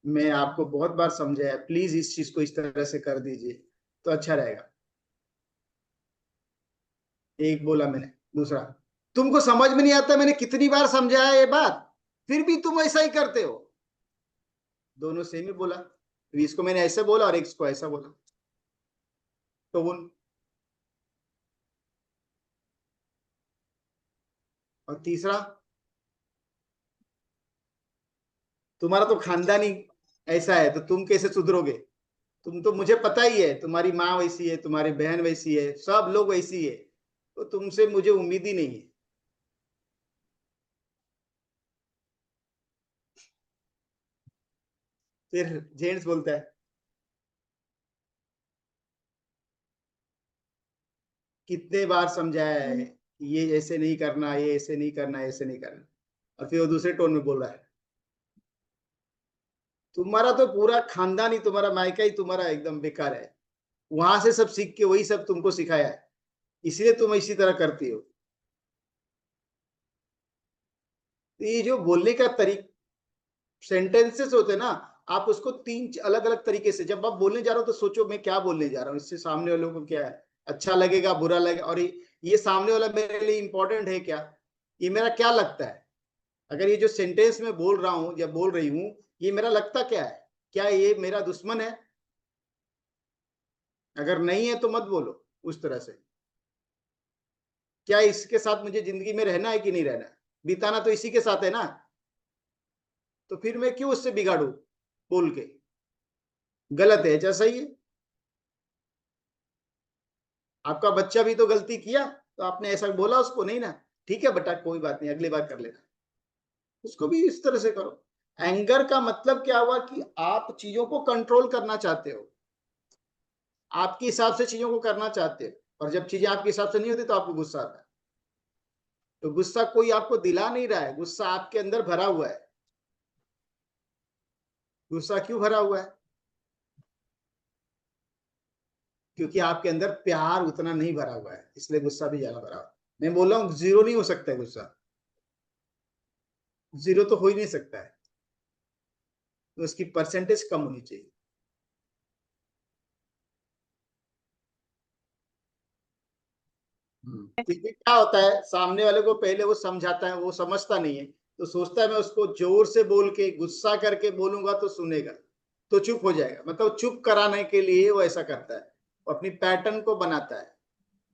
मैं आपको बहुत बार समझाया, प्लीज इस चीज को इस तरह से कर दीजिए तो अच्छा रहेगा। एक बोला मैंने। दूसरा, तुमको समझ में नहीं आता, मैंने कितनी बार समझाया ये बात, फिर भी तुम ऐसा ही करते हो। दोनों सेम ही बोला, इसको मैंने ऐसे बोला और एक इसको ऐसा बोला। तो उन, और तीसरा, तुम्हारा तो खानदानी ऐसा है तो तुम कैसे सुधरोगे? तुम तो, मुझे पता ही है, तुम्हारी माँ वैसी है, तुम्हारी बहन वैसी है, सब लोग वैसी है, तो तुमसे मुझे उम्मीद ही नहीं है। फिर जेंट्स बोलता है, कितने बार समझाया है कि ये ऐसे नहीं करना, ये ऐसे नहीं करना, ऐसे नहीं करना, और फिर वो दूसरे टोन में बोल रहा है। तुम्हारा तो पूरा खानदान ही, तुम्हारा मायका ही तुम्हारा एकदम बेकार है। वहां से सब सीख के वही सब तुमको सिखाया है, इसलिए तुम इसी तरह करती हो। तो ये जो बोलने का तरीका, सेंटेंसेस होते हैं ना, आप उसको तीन अलग अलग तरीके से, जब आप बोलने जा रहे हो तो सोचो मैं क्या बोलने जा रहा हूँ, इससे सामने वालों को क्या है, अच्छा लगेगा बुरा लगेगा, और ये सामने वाला मेरे लिए इंपॉर्टेंट है क्या, ये मेरा क्या लगता है। अगर ये जो सेंटेंस में बोल रहा हूँ या बोल रही हूँ, ये मेरा लगता क्या है, क्या ये मेरा दुश्मन है? अगर नहीं है तो मत बोलो उस तरह से। क्या इसके साथ मुझे जिंदगी में रहना है कि नहीं रहना है? बिताना तो इसी के साथ है ना, तो फिर मैं क्यों उससे बिगाड़ू बोल के? गलत है, जैसा ही है। आपका बच्चा भी तो गलती किया, तो आपने ऐसा बोला उसको नहीं ना, ठीक है बेटा कोई बात नहीं, अगली बार कर लेना, उसको भी इस तरह से करो। एंगर का मतलब क्या हुआ कि आप चीजों को कंट्रोल करना चाहते हो, आपके हिसाब से चीजों को करना चाहते हो, और जब चीजें आपके हिसाब से नहीं होती तो आपको गुस्सा आता है। तो गुस्सा कोई आपको दिला नहीं रहा है, गुस्सा आपके अंदर भरा हुआ है। गुस्सा क्यों भरा हुआ है? क्योंकि आपके अंदर प्यार उतना नहीं भरा हुआ है, इसलिए गुस्सा भी ज्यादा भरा हुआ है। मैं बोल रहा हूँ जीरो नहीं हो सकता है गुस्सा, जीरो तो हो ही नहीं सकता है, तो उसकी परसेंटेज कम होनी चाहिए। क्योंकि क्या होता है, सामने वाले को पहले वो समझाता है, वो समझता नहीं है, तो सोचता है मैं उसको जोर से बोल के गुस्सा करके बोलूंगा तो सुनेगा, तो चुप हो जाएगा, मतलब चुप कराने के लिए वो ऐसा करता है, वो अपनी पैटर्न को बनाता है।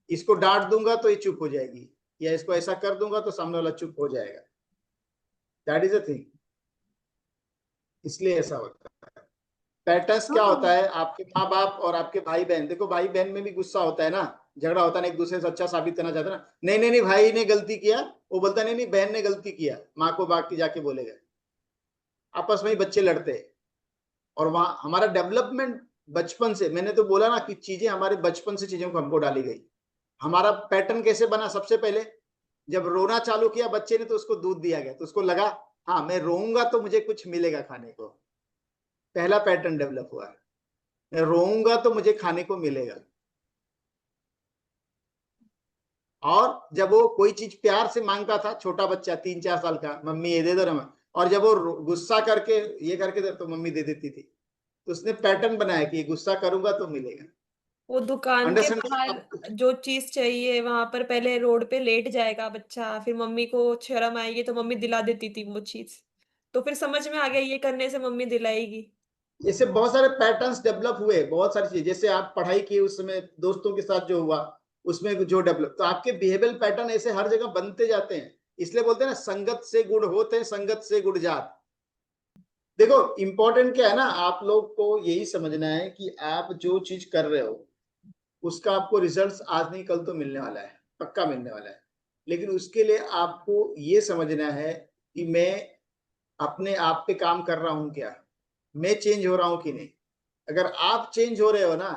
इसको डांट दूंगा तो ये चुप हो जाएगी, या इसको ऐसा कर दूंगा तो सामने वाला चुप हो जाएगा। दैट इज अ थिंग, इसलिए ऐसा होता है। पैटर्न्स क्या होता हाँ। है, आपके माँ बाप और आपके भाई बहन, देखो भाई बहन में भी गुस्सा होता है ना, झगड़ा होता है ना, एक दूसरे से अच्छा साबित करना चाहते हैं ना, नहीं नहीं नहीं भाई ने गलती किया, वो बोलता नहीं नहीं बहन ने गलती किया, माँ को बाकी जाके बोलेगा। आपस में ही बच्चे लड़ते हैं। और वहां हमारा डेवलपमेंट बचपन से, मैंने तो बोला ना कि चीजें हमारे बचपन से चीजों को हमको डाली गई। हमारा पैटर्न कैसे बना, सबसे पहले जब रोना चालू किया बच्चे ने तो उसको दूध दिया गया, तो उसको लगा हाँ मैं रोऊंगा तो मुझे कुछ मिलेगा खाने को। पहला पैटर्न डेवलप हुआ है, मैं रोऊंगा तो मुझे खाने को मिलेगा। और जब वो कोई चीज प्यार से मांगता था, छोटा बच्चा 3-4 साल का, मम्मी ये दे दो ना, और जब वो गुस्सा करके ये करके दे तो मम्मी दे देती थी, तो उसने पैटर्न बनाया कि गुस्सा करूंगा तो मिलेगा। वो दुकान के अंडरस्टैंड? बाहर जो चीज चाहिए वहां पर पहले रोड पे लेट जाएगा बच्चा, फिर मम्मी को शर्म आएगी तो मम्मी दिला देती थी वो चीज, तो फिर समझ में आ गया ये करने से मम्मी दिलाएगी। जैसे बहुत सारे पैटर्न्स डेवलप हुए, बहुत सारी चीजें, जैसे आप पढ़ाई की उस समय दोस्तों के साथ जो हुआ, उसमें जो डेवलप, तो आपके बिहेवियर पैटर्न ऐसे हर जगह बनते जाते हैं। इसलिए बोलते हैं ना, संगत से गुण होते हैं, संगत से गुण जात। देखो इंपॉर्टेंट क्या है ना, आप लोग को यही समझना है कि आप जो चीज कर रहे हो उसका आपको रिजल्ट्स आज नहीं कल तो मिलने वाला है, पक्का मिलने वाला है। लेकिन उसके लिए आपको ये समझना है कि मैं अपने आप पे काम कर रहा हूं क्या, मैं चेंज हो रहा हूं कि नहीं। अगर आप चेंज हो रहे हो ना,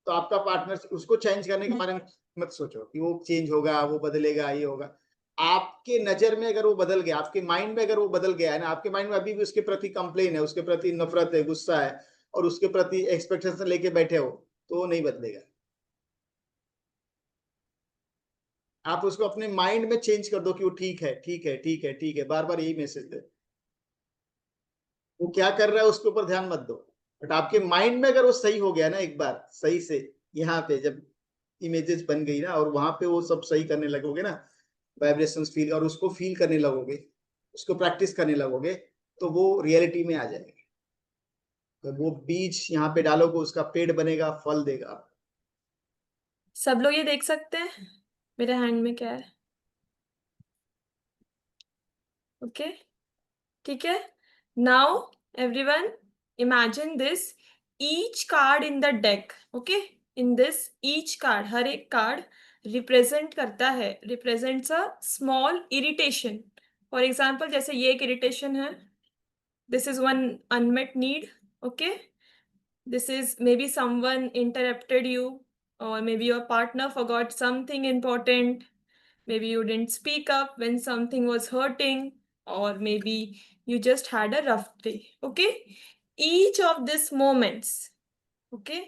तो आपका पार्टनर, उसको चेंज करने के बारे में मत सोचो कि वो चेंज होगा, वो बदलेगा, ये होगा। आपके नजर में अगर वो बदल गया, आपके माइंड में अगर वो बदल गया है ना, आपके माइंड में अभी भी उसके प्रति कंप्लेन है, उसके प्रति नफरत है, गुस्सा है, और उसके प्रति एक्सपेक्टेशन लेके बैठे हो, तो वो नहीं बदलेगा। आप उसको अपने माइंड में चेंज कर दो कि वो ठीक है, ठीक है, ठीक है, ठीक है, बार बार यही मैसेज दे। वो क्या कर रहा है उसके ऊपर ध्यान मत दो, बट आपके माइंड में अगर वो सही हो गया ना एक बार सही से, यहाँ पे जब इमेजेस बन गई ना और वहां पे वो सब सही करने लगोगे ना, वाइब्रेशंस फील और उसको फील करने लगोगे, उसको प्रैक्टिस करने लगोगे, तो वो रियलिटी में आ जाएगा। तो वो बीज यहाँ पे डालोगे उसका पेड़ बनेगा, फल देगा। सब लोग ये देख सकते हैं मेरे हैंड में क्या है? ओके, ठीक है। Now everyone imagine this, each card in the deck, okay, in this each card, हर एक कार्ड रिप्रेजेंट करता है, represents a small irritation. For example जैसे ये एक इरिटेशन है, this is one unmet need, okay. This is maybe someone interrupted you, or maybe your partner forgot something important. Maybe you didn't speak up when something was hurting, or maybe you just had a rough day. Okay? Each of these moments, okay?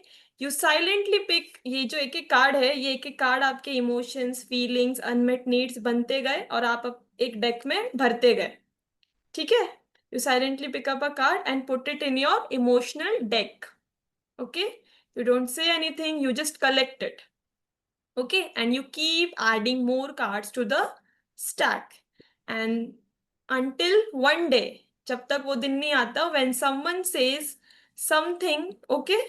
You silently pick, ये जो एक एक card है, ये एक एक card आपके emotions, feelings, unmet needs बनते गए और आप एक डेक में भरते गए, ठीक है? You silently pick up a card and put it in your emotional deck. Okay, you don't say anything, you just collect it. Okay, and you keep adding more cards to the stack, and until one day, जब तक वो दिन नहीं आता, when someone says something, okay,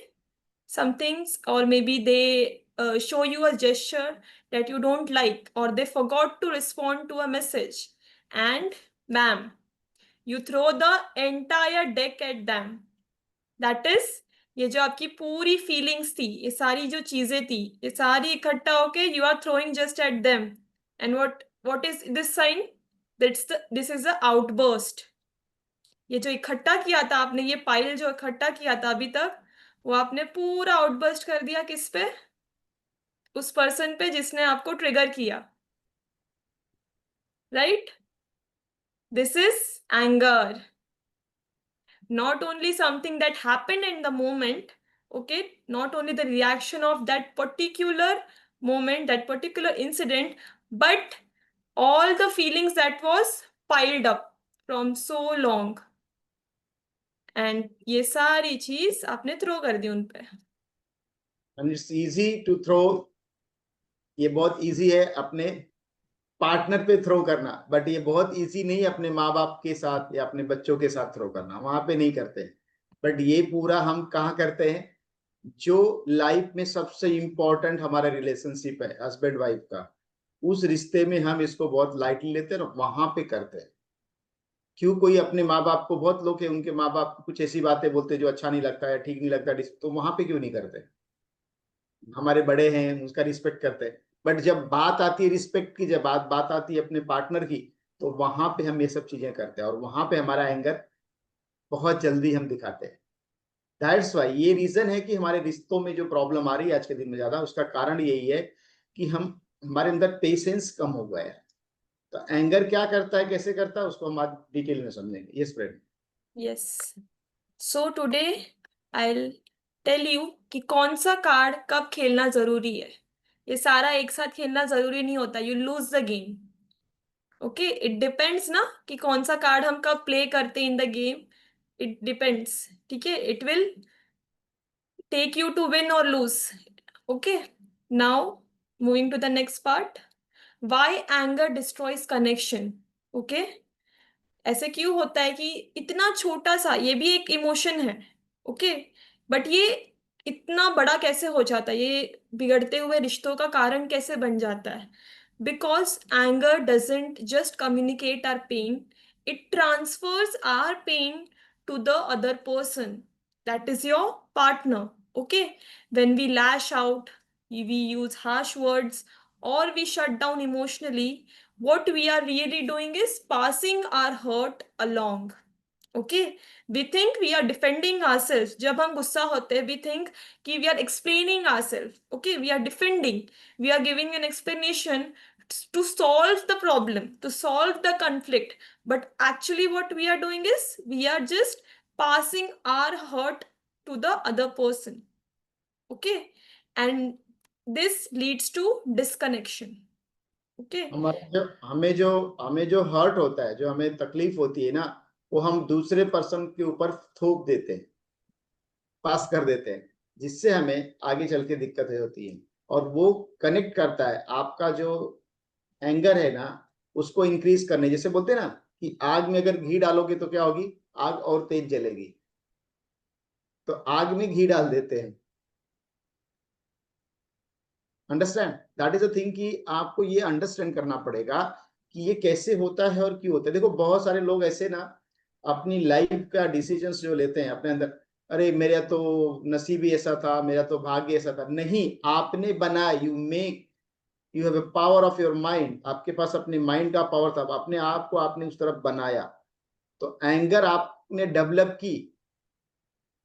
some things, or maybe they show you a gesture that you don't like, or they forgot to respond to a message, and bam, you throw the entire deck at them. That is, ये जो आपकी पूरी feelings थी, ये सारी जो चीजें थी, ये सारी इकट्ठा होके you are throwing just at them. And what is this sign? This is a outburst. ये जो इकट्ठा किया था आपने, ये पाइल जो इकट्ठा किया था अभी तक, वो आपने पूरा आउटबर्स्ट कर दिया किस पे? उस पर्सन पे जिसने आपको ट्रिगर किया, right? This is anger, not only something that happened in the moment, okay, not only the reaction of that particular moment, that particular incident, but all the feelings that was piled up from so long, and ये सारी चीज आपने throw कर दी उन पे। And it's easy to throw, ये बहुत इजी है अपने पार्टनर पे थ्रो करना, बट ये बहुत इजी नहीं अपने माँ बाप के साथ या अपने बच्चों के साथ थ्रो करना, वहां पे नहीं करते। बट ये पूरा हम कहाँ करते हैं? जो लाइफ में सबसे इंपॉर्टेंट हमारा रिलेशनशिप है हस्बैंड वाइफ का, उस रिश्ते में हम इसको बहुत लाइटली लेते हैं और वहां पे करते हैं। क्यों? कोई अपने माँ बाप को, बहुत लोग हैं उनके माँ बाप कुछ ऐसी बातें बोलते जो अच्छा नहीं लगता है, ठीक नहीं लगता, तो वहां पे क्यों नहीं करते? हमारे बड़े हैं उसका रिस्पेक्ट करते हैं, बट जब बात आती है रिस्पेक्ट की, जब बात आती है अपने पार्टनर की, तो वहां पे हम ये सब चीजें करते हैं और वहां पे हमारा एंगर बहुत जल्दी हम दिखाते हैं। दैट्स वाई ये रीजन है कि हमारे रिश्तों में जो प्रॉब्लम आ रही है आज के दिन में ज्यादा, उसका कारण यही है कि हम हमारे अंदर पेशेंस कम हो गया है। तो एंगर क्या करता है, कैसे करता है, उसको हम आज डिटेल में समझेंगे। Yes friend. Yes, so today I will tell you कि कौन सा कार्ड कब खेलना जरूरी है। ये सारा एक साथ खेलना जरूरी नहीं होता, you lose the game. Okay, it depends ना कि कौन सा कार्ड हम कब प्ले करते in the game, it depends, ठीक है? It will take you to win और lose. Okay, now moving to the next part, why anger destroys connection. Okay, ऐसे क्यों होता है कि इतना छोटा सा, ये भी एक इमोशन है, ओके, बट ये इतना बड़ा कैसे हो जाता है, ये बिगड़ते हुए रिश्तों का कारण कैसे बन जाता है? Because anger doesn't just communicate our pain, it transfers our pain to the other person, that is your partner. Okay, when we lash out, we use harsh words, or we shut down emotionally, what we are really doing is passing our hurt along. Okay, we think we are defending ourselves. जब हम गुस्सा होते हैं, we think कि we are explaining ourselves. Okay, we are defending, we are giving an explanation to solve the problem, to solve the conflict. But actually what we are doing is we are just passing our hurt to the other person. Okay, and this leads to disconnection. Okay. हमारे जो हमें जो हमें जो hurt होता है, जो हमें तकलीफ होती है ना, वो हम दूसरे पर्सन के ऊपर थोप देते हैं, पास कर देते हैं, जिससे हमें आगे चल के दिक्कतें होती हैं। और वो कनेक्ट करता है आपका जो एंगर है ना, उसको इंक्रीज करने, जैसे बोलते हैं ना कि आग में अगर घी डालोगे तो क्या होगी, आग और तेज जलेगी। तो आग में घी डाल देते हैं। Understand, that is a thing कि आपको ये अंडरस्टैंड करना पड़ेगा कि ये कैसे होता है और क्यों होता है। देखो बहुत सारे लोग ऐसे ना अपनी लाइफ का डिसीजंस जो लेते हैं अपने अंदर, अरे मेरा तो नसीब ही ऐसा था, मेरा तो भाग्य ऐसा था। नहीं, आपने बना, you make, you have a power of your mind, आपके पास अपने माइंड का पावर था, अपने आप को आपने उस तरफ बनाया। तो एंगर आपने डेवलप की,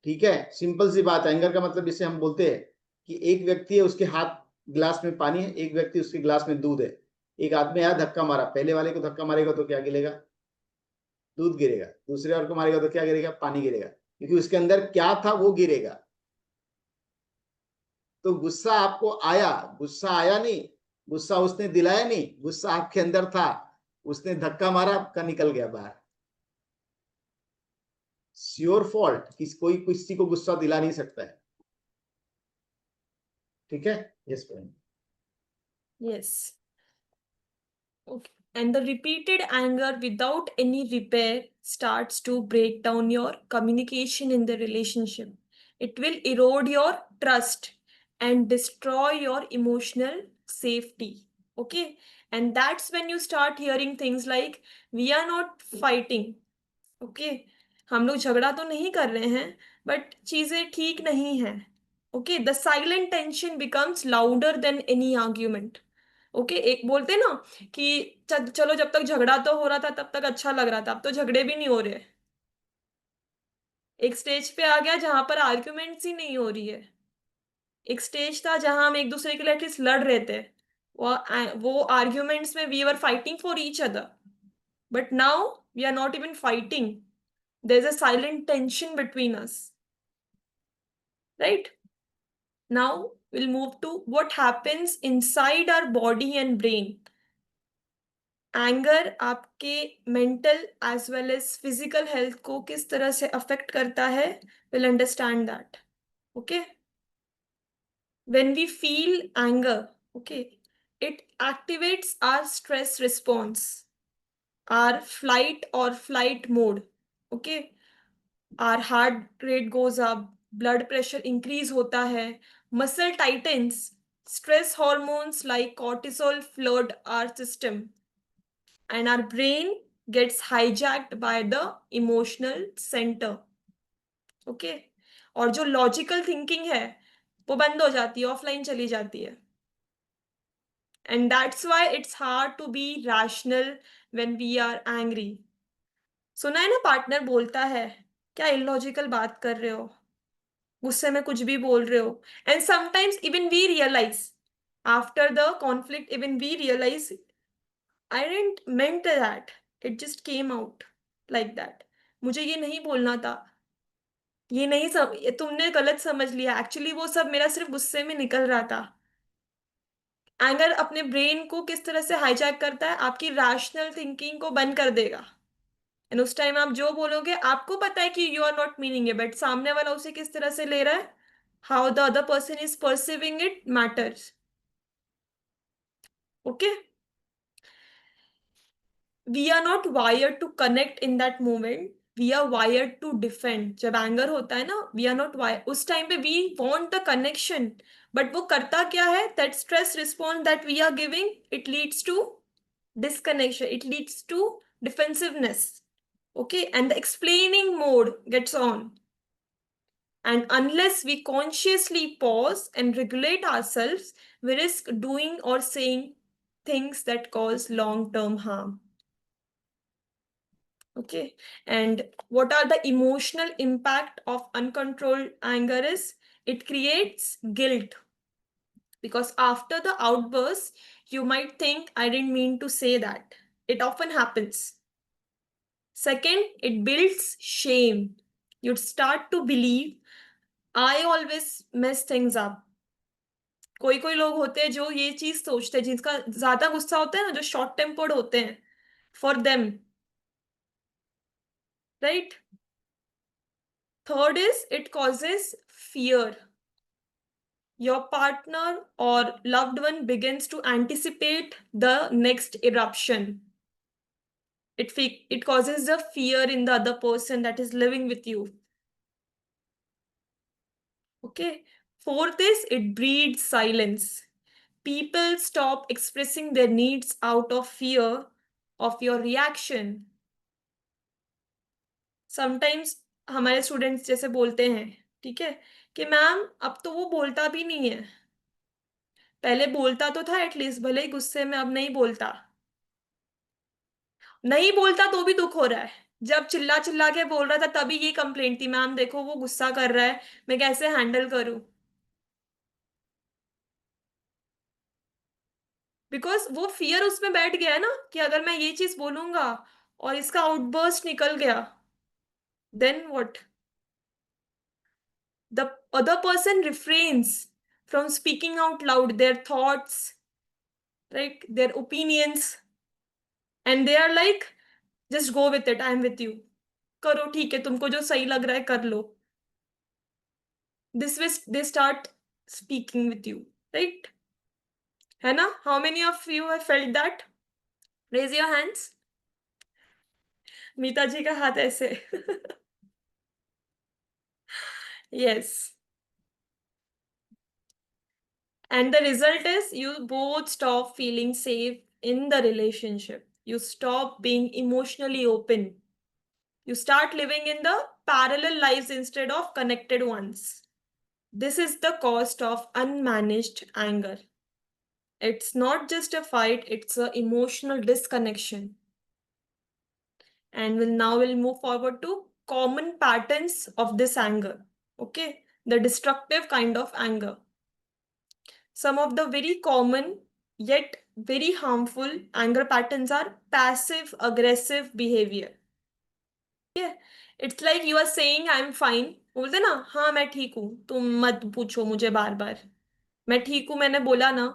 ठीक है, सिंपल सी बात है। एंगर का मतलब जिसे हम बोलते हैं कि एक व्यक्ति है, उसके हाथ गिलास में पानी है, एक व्यक्ति उसके गिलास में दूध है। एक आदमी आया, धक्का मारा, पहले वाले को धक्का मारेगा तो क्या गिरेगा, दूध गिरेगा। दूसरे वाले को मारेगा तो क्या गिरेगा, पानी गिरेगा, क्योंकि उसके अंदर क्या था वो गिरेगा। तो गुस्सा आपको आया, गुस्सा आया नहीं, गुस्सा उसने दिलाया नहीं, गुस्सा आपके अंदर था, उसने धक्का मारा, आपका निकल गया बाहर। योर फॉल्ट, कोई किसी को गुस्सा दिला नहीं सकता है। ठीक है, yes friend. Yes. Okay. And the repeated anger without any repair starts to break down your communication in the relationship. It will erode your trust and destroy your emotional safety. Okay. And that's when you start hearing things like, we are not fighting. Okay. हम लोग झगड़ा तो नहीं कर रहे हैं, but चीजें ठीक नहीं हैं. Okay, the silent tension becomes louder than any argument. Okay, एक बोलते ना कि चलो जब तक झगड़ा तो हो रहा था तब तक अच्छा लग रहा था, अब तो झगड़े भी नहीं हो रहे. एक स्टेज पे आ गया जहां पर आर्ग्यूमेंट्स ही नहीं हो रही है. एक स्टेज था जहां हम एक दूसरे के लिए एटलीस्ट लड़ रहे थे. वो आर्ग्यूमेंट्स में we were fighting for each other. But now we are not even fighting. There's a silent tension between us. Right? Now we'll move to what happens inside our body and brain. Anger आपके mental as well as physical health को किस तरह से affect करता है, will understand that. Okay, when we feel anger, okay, it activates our stress response, our flight और flight mode. Okay, our heart rate goes up, blood pressure increase होता है, muscle tightens, stress hormones like cortisol flood our system, and our brain gets hijacked by the emotional center. Okay, और जो logical thinking है वो बंद हो जाती है, ऑफलाइन चली जाती है. And that's why it's hard to be rational when we are angry. सुना है ना, पार्टनर बोलता है, क्या इलॉजिकल बात कर रहे हो, गुस्से में कुछ भी बोल रहे हो. And sometimes even we realise after the conflict, even we realise I didn't meant that, it just came out like that. मुझे ये नहीं बोलना था, ये नहीं ये तुमने गलत समझ लिया, एक्चुअली वो सब मेरा सिर्फ गुस्से में निकल रहा था. एंगर अपने ब्रेन को किस तरह से हाईजैक करता है, आपकी रैशनल थिंकिंग को बंद कर देगा. एंड उस टाइम आप जो बोलोगे आपको पता है कि you are not meaning it, but सामने वाला उसे किस तरह से ले रहा है, how the other person is perceiving it matters. Okay, we are not wired to connect in that moment, we are wired to defend. जब एंगर होता है ना, वी आर नॉट वायर, उस टाइम पे we want the connection, but वो करता क्या है, that stress response that we are giving, it leads to disconnection, it leads to defensiveness. Okay, and the explaining mode gets on. And unless we consciously pause and regulate ourselves, we risk doing or saying things that cause long term harm. Okay, and what are the emotional impact of uncontrolled anger is, it creates guilt, because after the outburst you might think, I didn't mean to say that. It often happens. Second, it builds shame. You'd start to believe, I always mess things up. कोई कोई लोग होते हैं जो ये चीज सोचते हैं, जिनका ज्यादा गुस्सा होता है ना, जो शॉर्ट टेम्पर्ड होते हैं, for them right? Third is it causes fear. Your partner or loved one begins to anticipate the next eruption. It causes the fear in the other person that is living with you. Okay. Fourth is it breeds silence. People stop expressing their needs out of fear of your reaction. Sometimes हमारे students जैसे बोलते हैं, ठीक है, कि ma'am अब तो वो बोलता भी नहीं है, पहले बोलता तो था एटलीस्ट, भले ही गुस्से में, अब नहीं बोलता। नहीं बोलता तो भी दुख हो रहा है, जब चिल्ला चिल्ला के बोल रहा था तभी ये कंप्लेंट थी, मैम देखो वो गुस्सा कर रहा है, मैं कैसे हैंडल करूं। बिकॉज वो फियर उसमें बैठ गया है ना, कि अगर मैं ये चीज बोलूंगा और इसका आउटबर्स्ट निकल गया, then what? The other person refrains from speaking out loud their thoughts, right, their opinions, and they are like, just go with it, I am with you, करो ठीक है, तुमको जो सही लग रहा है कर लो। This way they start speaking with you, right? है ना? How many of you have felt that? Raise your hands. मीता जी का हाथ ऐसे। Yes. And the result is you both stop feeling safe in the relationship. You stop being emotionally open. You start living in the parallel lives instead of connected ones. This is the cost of unmanaged anger. It's not just a fight, it's an emotional disconnection. And we'll move forward to common patterns of this anger. Okay, the destructive kind of anger. Some of the very common yet very harmful anger patterns are passive aggressive behavior. Yeah, it's like you are saying I'm fine, बोलते ना, हाँ मैं ठीक हूँ, तुम मत पूछो मुझे बार बार, मैं ठीक हूँ मैंने बोला ना।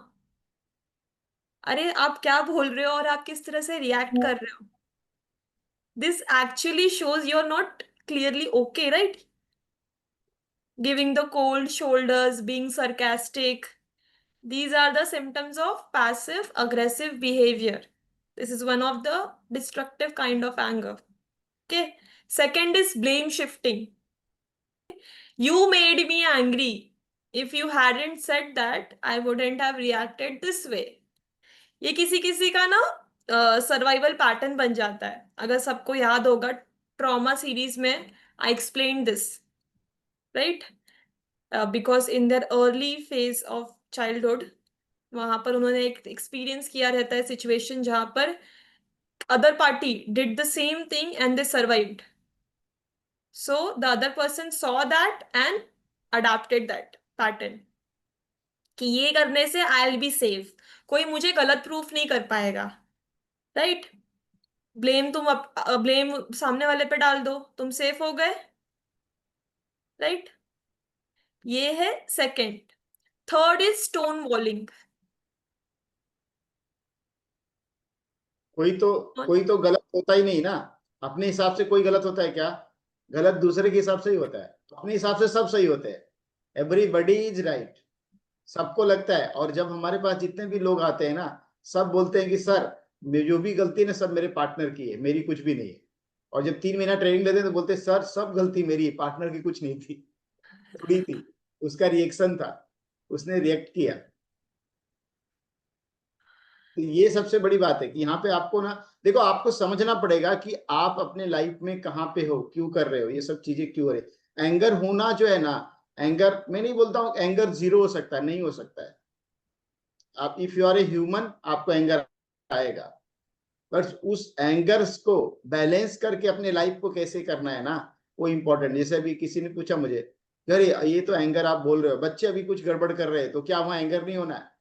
अरे आप क्या बोल रहे हो और आप किस तरह से रिएक्ट कर रहे हो? This actually shows you're not clearly okay, right? Giving the cold shoulders, being sarcastic, these are the symptoms of passive aggressive behavior. This is one of the destructive kind of anger. Okay. Second is blame shifting. You made me angry. If you hadn't said that, I wouldn't have reacted this way. ये किसी किसी का ना survival pattern बन जाता है। अगर सबको याद होगा, ट्रॉमा सीरीज में I explain this, right? Because in their early phase of childhood, वहां पर उन्होंने एक एक्सपीरियंस किया रहता है सिचुएशन जहां पर other party did the same thing and they survived, so the other person saw that and adopted that pattern, कि ये करने से आई विल बी सेफ, कोई मुझे गलत प्रूफ नहीं कर पाएगा, राइट? ब्लेम ब्लेम सामने वाले पे डाल दो, तुम सेफ हो गए, राइट? ये है सेकंड। Third is stone वॉलिंग। कोई तो गलत होता ही नहीं ना, अपने हिसाब से कोई गलत होता है क्या? गलत दूसरे के हिसाब से ही होता है, अपने हिसाब से सब सही होते हैं। एवरीबडी इज राइट, सबको लगता है। और जब हमारे पास जितने भी लोग आते हैं ना, सब बोलते हैं कि सर जो भी गलती है ना सब मेरे पार्टनर की है, मेरी कुछ भी नहीं है। और जब 3 महीना ट्रेनिंग लेते हैं तो बोलते हैं सर सब गलती मेरी, पार्टनर की कुछ नहीं थी, थोड़ी थी, उसका रिएक्शन था, उसने रिएक्ट किया। तो ये सबसे बड़ी बात है कि यहाँ पे आपको ना, देखो आपको समझना पड़ेगा कि आप अपने लाइफ में कहाँ पे हो, क्यों कर रहे हो, ये सब चीजें क्यों हो रही। एंगर होना जो है ना, एंगर मैं नहीं बोलता हूँ एंगर जीरो हो सकता है, नहीं हो सकता है। आप if you are a human आपको एंगर आएगा, बट उस एंगर्स को बैलेंस करके अपने लाइफ को कैसे करना है ना, वो इंपॉर्टेंट। जैसे अभी किसी ने पूछा मुझे, अरे ये तो एंगर आप बोल रहे हो, बच्चे अभी कुछ गड़बड़ कर रहे हैं तो क्या वहां एंगर नहीं होना है?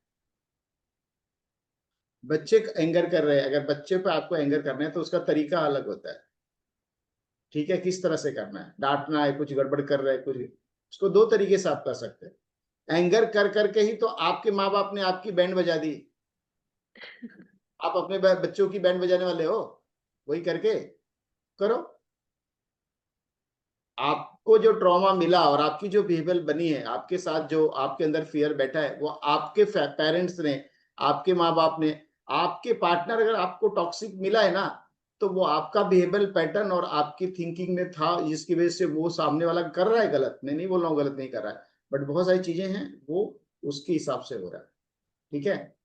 बच्चे एंगर कर रहे हैं, अगर बच्चे पे आपको एंगर करना है तो उसका तरीका अलग होता है, ठीक है? किस तरह से करना है, डांटना है, कुछ गड़बड़ कर रहे हैं कुछ, उसको 2 तरीके से आप कर सकते हैं। एंगर कर करके ही तो आपके माँ बाप ने आपकी बैंड बजा दी, आप अपने बच्चों की बैंड बजाने वाले हो, वही करके करो। आपको जो ट्रॉमा मिला और आपकी जो बिहेवियर बनी है, आपके साथ जो आपके अंदर फियर बैठा है, वो आपके पेरेंट्स ने, आपके माँ बाप ने, आपके पार्टनर अगर आपको टॉक्सिक मिला है ना, तो वो आपका बिहेवियर पैटर्न और आपकी थिंकिंग में था, जिसकी वजह से वो सामने वाला कर रहा है गलत। मैं नहीं बोल रहा हूँ गलत नहीं कर रहा है, बट बहुत सारी चीजें हैं वो उसके हिसाब से हो रहा है। ठीक है।